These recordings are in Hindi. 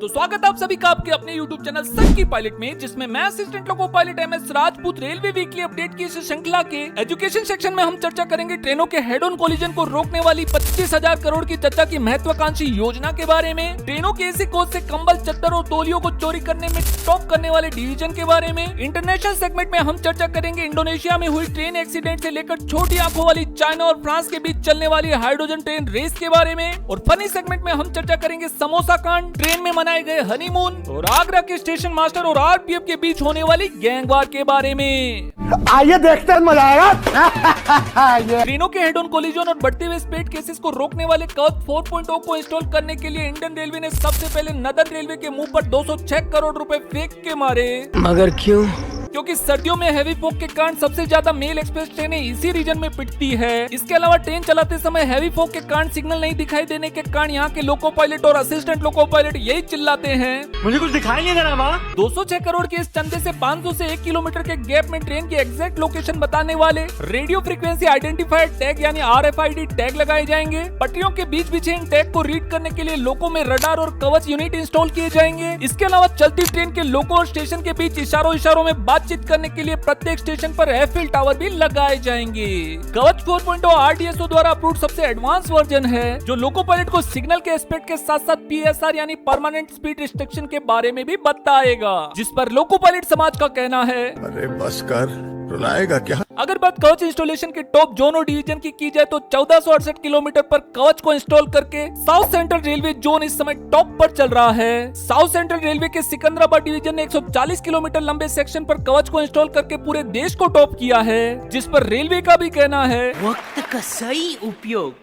तो स्वागत है आप सभी का आपके अपने YouTube चैनल सच की पायलट में, जिसमें मैं assistant loco pilot MS Rajput railway weekly update की इस श्रृंखला के एजुकेशन सेक्शन में हम चर्चा करेंगे ट्रेनों के हेड ऑन कोलिजन को रोकने वाली 25,000 करोड़ की चर्चा की महत्वाकांक्षी योजना के बारे में, ट्रेनों के एसी कोच से कंबल, चद्दर और तौलियों को चोरी करने में टॉप करने वाले डिवीजन के बारे में। इंटरनेशनल सेगमेंट में हम चर्चा करेंगे इंडोनेशिया में हुई ट्रेन एक्सीडेंट से लेकर छोटी आंखों वाली चाइना और फ्रांस के बीच चलने वाली हाइड्रोजन ट्रेन रेस के बारे में। और फनी सेगमेंट में हम चर्चा करेंगे समोसा कांड, ट्रेन में मनाए गए हनीमून और आगरा के स्टेशन मास्टर और RPF के बीच होने वाली गैंगवार के बारे में। आइए देखते हैं, मजा आएगा। ट्रेनों के हेड ऑन कोलिजन और बढ़ते हुए स्पीड केसेस को रोकने वाले कवच 4.0 को इंस्टॉल करने के लिए इंडियन रेलवे ने सबसे पहले नदन रेलवे के मुंह पर 206 करोड़ रुपए फेंक के मारे। मगर क्यों? क्योंकि सर्दियों में हैवी फॉग के कारण सबसे ज्यादा मेल एक्सप्रेस ट्रेनें इसी रीजन में पिटती है। इसके अलावा ट्रेन चलाते समय हैवी फॉग के कारण सिग्नल नहीं दिखाई देने के कारण यहाँ के लोको पायलट और असिस्टेंट लोको पायलट यही चिल्लाते हैं, मुझे कुछ दिखाई नहीं दे रहा वहाँ। 206 करोड़ के इस चंदे से 500 से 1 किलोमीटर के गैप में ट्रेन की एग्जैक्ट लोकेशन बताने वाले रेडियो फ्रीक्वेंसी आइडेंटिफायर टैग यानी RFID टैग लगाए जाएंगे। पटरियों के बीच बिछे इन टैग को रीड करने के लिए लोको में रडार और कवच यूनिट इंस्टॉल किए जाएंगे। इसके अलावा चलती ट्रेन के लोको और स्टेशन के बीच इशारों में बातचीत करने के लिए प्रत्येक स्टेशन पर एफिल टावर भी लगाए जाएंगे। कवच 4.0 RDSO द्वारा अप्रूव्ड सबसे एडवांस वर्जन है, जो लोको पायलट को सिग्नल के एस्पेक्ट के साथ साथ PSR यानी परमानेंट स्पीड रिस्ट्रिक्शन के बारे में भी बताएगा, जिस पर लोको पायलट समाज का कहना है, अरे बस कर, रुलाएगा क्या? अगर बात कवच इंस्टॉलेशन के टॉप जोन और डिवीजन की जाए तो 1468 किलोमीटर पर कवच को इंस्टॉल करके साउथ सेंट्रल रेलवे जोन इस समय टॉप पर चल रहा है। साउथ सेंट्रल रेलवे के सिकंदराबाद डिवीजन ने 140 किलोमीटर लंबे सेक्शन पर कवच को इंस्टॉल करके पूरे देश को टॉप किया है, जिस पर रेलवे का भी कहना है, वक्त का सही उपयोग,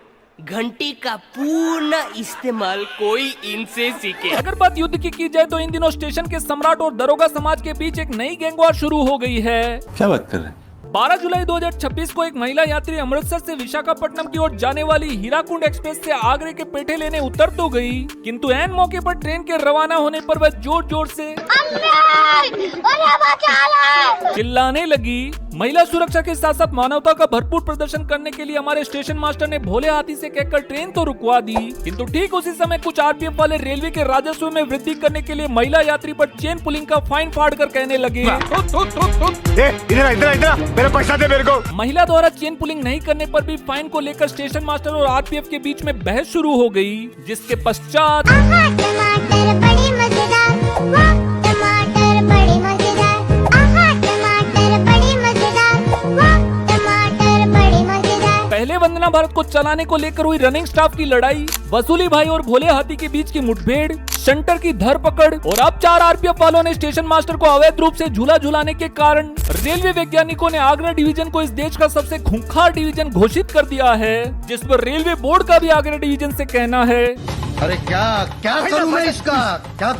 घंटे का पूर्ण इस्तेमाल कोई इनसे सीखे। अगर बात युद्ध की जाए तो इन दिनों स्टेशन के सम्राट और दरोगा समाज के बीच एक नई गैंगवार शुरू हो गई है। क्या बात कर रहे हैं? 12 जुलाई 2026 को एक महिला यात्री अमृतसर से विशाखापट्टनम की ओर जाने वाली हीराकुंड एक्सप्रेस से आगरे के पेठे लेने उतर तो गई, किंतु ऐन मौके पर ट्रेन के रवाना होने पर वह जोर जोर से चिल्लाने लगी। महिला सुरक्षा के साथ साथ मानवता का भरपूर प्रदर्शन करने के लिए हमारे स्टेशन मास्टर ने भोले हाथी से कहकर ट्रेन तो रुकवा दी, किंतु ठीक उसी समय कुछ RPF वाले रेलवे के राजस्व में वृद्धि करने के लिए महिला यात्री पर चेन पुलिंग का फाइन फाड़ कर कहने लगे, मेरा पैसा दे मेरे को। महिला द्वारा चेन पुलिंग नहीं करने पर भी फाइन को लेकर स्टेशन मास्टर और RPF के बीच में बहस शुरू हो गई, जिसके पश्चात पहले वंदना भारत को चलाने को लेकर हुई रनिंग स्टाफ की लड़ाई, वसूली भाई और भोले हाथी के बीच की मुठभेड़, शंटर की धरपकड़ और अब 4 RPF वालों ने स्टेशन मास्टर को अवैध रूप से झूला झुलाने के कारण रेलवे वैज्ञानिकों ने आगरा डिवीजन को इस देश का सबसे खूंखार डिवीजन घोषित कर दिया है, जिस पर रेलवे बोर्ड का भी आगरा डिवीजन से कहना है, अरे क्या करूं मैं इसका, क्या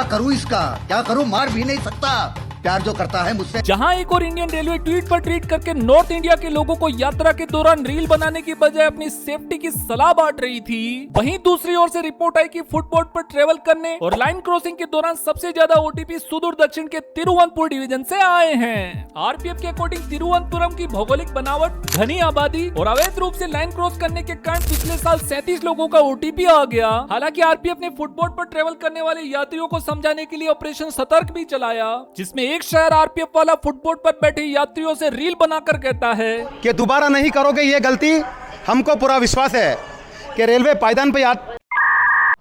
करूं इसका, क्या करूं, मार भी नहीं सकता, प्यार जो करता है मुझसे। जहां एक और इंडियन रेलवे ट्वीट पर ट्वीट करके नॉर्थ इंडिया के लोगों को यात्रा के दौरान रील बनाने की बजाय अपनी सेफ्टी की सलाह बांट रही थी, वहीं दूसरी ओर से रिपोर्ट आई कि फुटबॉल पर ट्रेवल करने और लाइन क्रॉसिंग के दौरान सबसे ज्यादा OTP सुदूर दक्षिण के तिरुवनंतपुर डिवीजन से आए हैं। RPF के अकॉर्डिंग तिरुवनंतपुरम की भौगोलिक बनावट, घनी आबादी और अवैध रूप से लाइन क्रॉस करने के कारण पिछले साल 37 लोगों का OTP आ गया। हालांकि RPF ने फुटबॉल पर ट्रेवल करने वाले यात्रियों को समझाने के लिए ऑपरेशन सतर्क भी चलाया, जिसमें एक शहर RPF वाला फुटबोर्ड पर बैठे यात्रियों से रील बनाकर कहता है कि दोबारा नहीं करोगे ये गलती, हमको पूरा विश्वास है कि रेलवे पायदान पे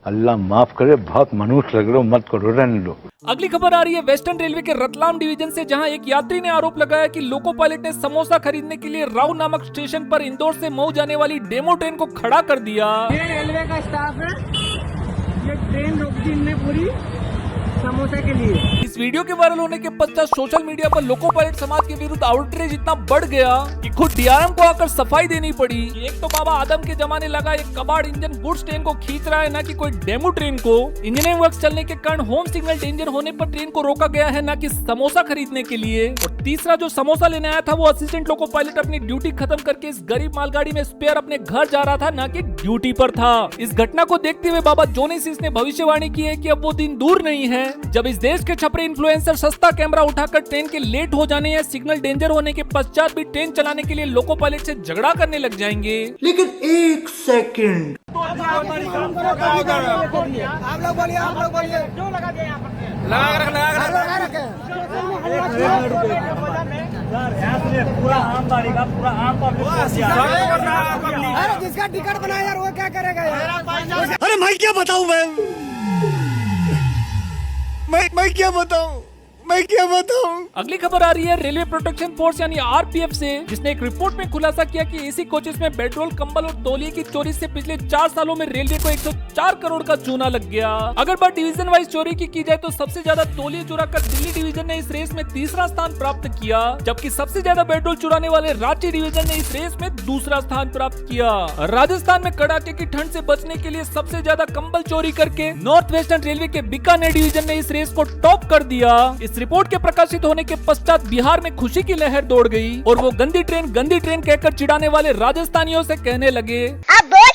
अल्लाह माफ करे, बहुत मनुष्य लग रहे हो, मत करो, रहने दो। अगली खबर आ रही है वेस्टर्न रेलवे के रतलाम डिवीजन से, जहां एक यात्री ने आरोप लगाया कि लोको पायलट ने समोसा खरीदने के लिए राव नामक स्टेशन पर इंदौर से मऊ जाने वाली डेमो ट्रेन को खड़ा कर दिया। ये रेलवे का स्टाफ है, ये ट्रेन रोक दी इनने पूरी समोसे के लिए। इस वीडियो के वायरल होने के पश्चात सोशल मीडिया पर लोको पायलट समाज के विरुद्ध आउटरीच इतना बढ़ गया कि खुद DRM को आकर सफाई देनी पड़ी। एक तो बाबा आदम के जमाने लगा एक कबाड़ इंजन गुड्स ट्रेन को खींच रहा है, न कि कोई डेमो ट्रेन को। इंजीनियरिंग वर्क चलने के कारण होम सिग्नल डेंजर होने पर ट्रेन को रोका गया है, न कि समोसा खरीदने के लिए। और तीसरा जो समोसा लेने आया था वो असिस्टेंट लोको पायलट अपनी ड्यूटी खत्म करके इस गरीब मालगाड़ी में स्पेयर अपने घर जा रहा था, न कि ड्यूटी पर था। इस घटना को देखते हुए बाबा जोनेसिस ने भविष्यवाणी की है कि अब वो दिन दूर नहीं है जब इस देश के छपरे इन्फ्लुएंसर सस्ता कैमरा उठाकर ट्रेन के लेट हो जाने या सिग्नल डेंजर होने के पश्चात भी ट्रेन चलाने के लिए लोको पायलट से झगड़ा करने लग जाएंगे। लेकिन एक सेकंड, लोग बोलिए, आप लोग बोलिए। जो लगा दिया यहाँ पर लगा रखे। पूरा आम बाड़ी का पूरा आम अरे जिसका टिकट बना यार वो क्या करेगा यार? अरे मैं क्या बताऊं मैं क्या बताऊं अगली खबर आ रही है रेलवे प्रोटेक्शन फोर्स यानी आरपीएफ से, जिसने एक रिपोर्ट में खुलासा किया कि एसी कोचेस में बेडरोल, कंबल और तौलिए की चोरी से पिछले 4 सालों में रेलवे को 104 करोड़ का चूना लग गया। अगर बात डिवीजन वाइज चोरी की जाए तो सबसे ज्यादा तौलिए चुरा कर दिल्ली डिवीजन ने इस रेस में तीसरा स्थान प्राप्त किया, जबकि सबसे ज्यादा बेडरोल चुराने वाले रांची डिवीजन ने इस रेस में दूसरा स्थान प्राप्त किया। राजस्थान में कड़ाके की ठंड से बचने के लिए सबसे ज्यादा कंबल चोरी करके नॉर्थ वेस्टर्न रेलवे के बीकानेर डिवीजन ने इस रेस को टॉप कर दिया। इस रिपोर्ट के प्रकाशित होने के पश्चात बिहार में खुशी की लहर दौड़ गई और वो गंदी ट्रेन कहकर चिढ़ाने वाले राजस्थानियों से कहने लगे, अब बोल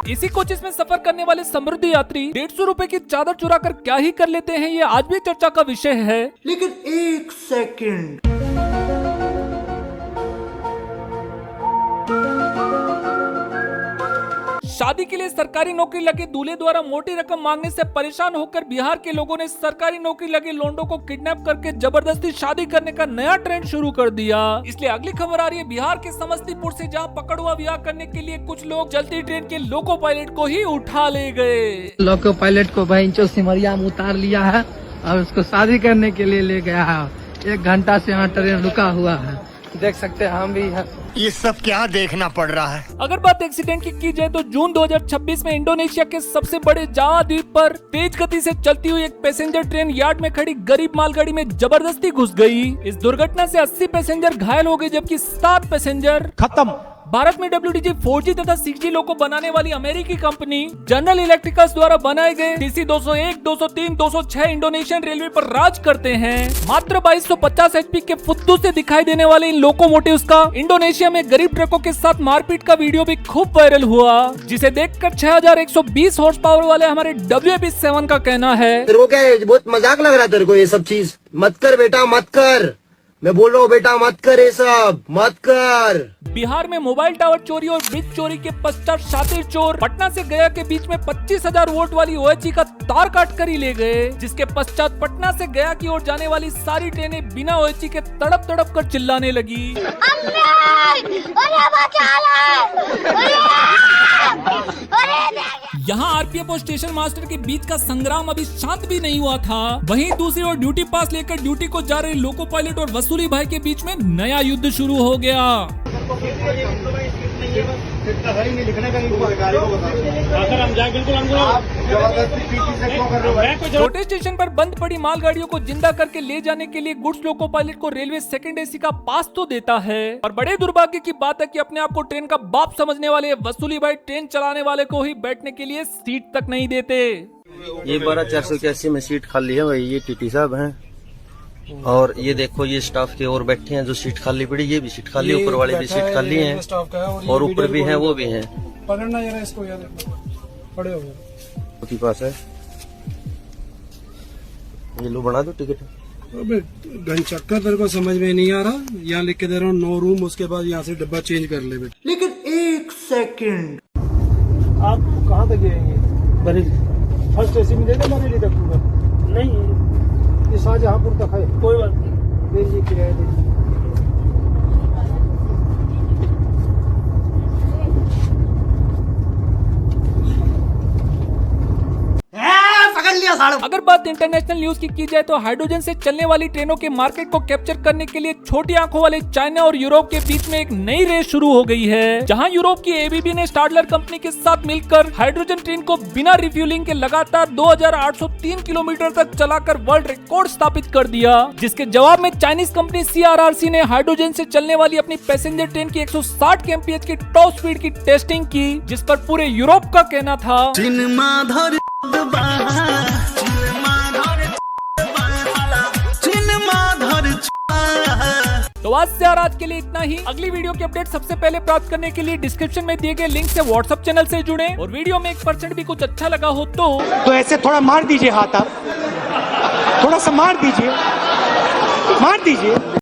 इसी कोचेस में सफर करने वाले समृद्धि यात्री 150 रुपए की चादर चुरा कर क्या ही कर लेते हैं, ये आज भी चर्चा का विषय है। लेकिन एक सेकंड, शादी के लिए सरकारी नौकरी लगे दूल्हे द्वारा मोटी रकम मांगने से परेशान होकर बिहार के लोगों ने सरकारी नौकरी लगे लोंडों को किडनैप करके जबरदस्ती शादी करने का नया ट्रेंड शुरू कर दिया। इसलिए अगली खबर आ रही है बिहार के समस्तीपुर से, जहां पकड़ुआ विवाह करने के लिए कुछ लोग चलती ट्रेन के लोको पायलट को ही उठा ले गए। लोको पायलट को भाई सिमरिया में उतार लिया है और उसको शादी करने के लिए ले गया है। 1 घंटा से यहाँ ट्रेन रुका हुआ है, देख सकते हैं हम भी है। ये सब क्या देखना पड़ रहा है? अगर बात एक्सीडेंट की जाए तो जून 2026 में इंडोनेशिया के सबसे बड़े जावा द्वीप पर तेज गति से चलती हुई एक पैसेंजर ट्रेन यार्ड में खड़ी गरीब मालगाड़ी में जबरदस्ती घुस गई। इस दुर्घटना से 80 पैसेंजर घायल हो गए, जबकि 7 पैसेंजर खत्म। भारत में WTG 4G तथा 6G लोको बनाने वाली अमेरिकी कंपनी जनरल इलेक्ट्रिकल्स द्वारा बनाए गए DC 201, 203, 206 इंडोनेशियन रेलवे पर राज करते हैं। मात्र 2250 HP के फुद्दू से दिखाई देने वाले इन लोकोमोटिव्स का इंडोनेशिया में गरीब ट्रकों के साथ मारपीट का वीडियो भी खूब वायरल हुआ, जिसे देखकर 6120 हॉर्स पावर वाले हमारे WB7 का कहना है, तेरे को क्या बहुत मजाक लग रहा है तेरे को? ये सब चीज मत कर बेटा, मत कर। मैं बोल रहा हूँ बेटा, मत कर ये सब, मत कर। बिहार में मोबाइल टावर चोरी और ब्रिज चोरी के पश्चात शातिर चोर पटना से गया के बीच में 25,000 वोल्ट वाली OHE का तार काट कर ही ले गए, जिसके पश्चात पटना से गया की ओर जाने वाली सारी ट्रेनें बिना OHE के तड़प तड़प कर चिल्लाने लगी। यहाँ आरपीएफ और स्टेशन मास्टर के बीच का संग्राम अभी शांत भी नहीं हुआ था। वहीं दूसरी ओर ड्यूटी पास लेकर ड्यूटी को जा रहे लोको पायलट और वसूली भाई के बीच में नया युद्ध शुरू हो गया। छोटे स्टेशन पर बंद पड़ी मालगाड़ियों को जिंदा करके ले जाने के लिए गुड्स लोको पायलट को रेलवे सेकंड AC का पास तो देता है, और बड़े दुर्भाग्य की बात है कि अपने आप को ट्रेन का बाप समझने वाले वसूली भाई ट्रेन चलाने वाले को ही बैठने के लिए सीट तक नहीं देते। ये 12/481 में सीट खाली है भाई, ये टीटी साहब हैं, और ये देखो ये स्टाफ के और बैठे हैं, जो सीट खाली पड़ी ये भी सीट खाली, ऊपर वाले भी सीट खाली हैं, और ऊपर भी हैं वो भी हैं। पकड़ना जरा इसको, यार पड़े हो के पास है, ये लो बना दो टिकट। घन चक्कर तेरे को समझ में नहीं आ रहा, यहाँ लिख के दे रहा हूँ 9 रूम, उसके बाद यहाँ से डब्बा चेंज कर ले बेटा। लेकिन एक सेकंड, आप कहाँ तक जाएंगे? बरेली फर्स्ट AC में दे दो, बरेली तक पूरा नहीं, ये शाहजहांपुर तक है, कोई बात नहीं, दीजिए किराया दीजिए। अगर बात इंटरनेशनल न्यूज की जाए तो हाइड्रोजन से चलने वाली ट्रेनों के मार्केट को कैप्चर करने के लिए छोटी आंखों वाले चाइना और यूरोप के बीच में एक नई रेस शुरू हो गई है, जहां यूरोप की ABB ने स्टाडलर कंपनी के साथ मिलकर हाइड्रोजन ट्रेन को बिना रिफ्यूलिंग के लगातार 2803 किलोमीटर तक चलाकर वर्ल्ड रिकॉर्ड स्थापित कर दिया, जिसके जवाब में चाइनीज कंपनी CRRC ने हाइड्रोजन से चलने वाली अपनी पैसेंजर ट्रेन की 160 kmph की टॉप स्पीड की टेस्टिंग की, जिस पर पूरे यूरोप का कहना था तो आज के लिए इतना ही। अगली वीडियो की अपडेट सबसे पहले प्राप्त करने के लिए डिस्क्रिप्शन में दिए गए लिंक से व्हाट्सएप चैनल से जुड़े, और वीडियो में 1% भी कुछ अच्छा लगा हो तो ऐसे थोड़ा मार दीजिए हाथ, आप थोड़ा सा मार दीजिए, मार दीजिए।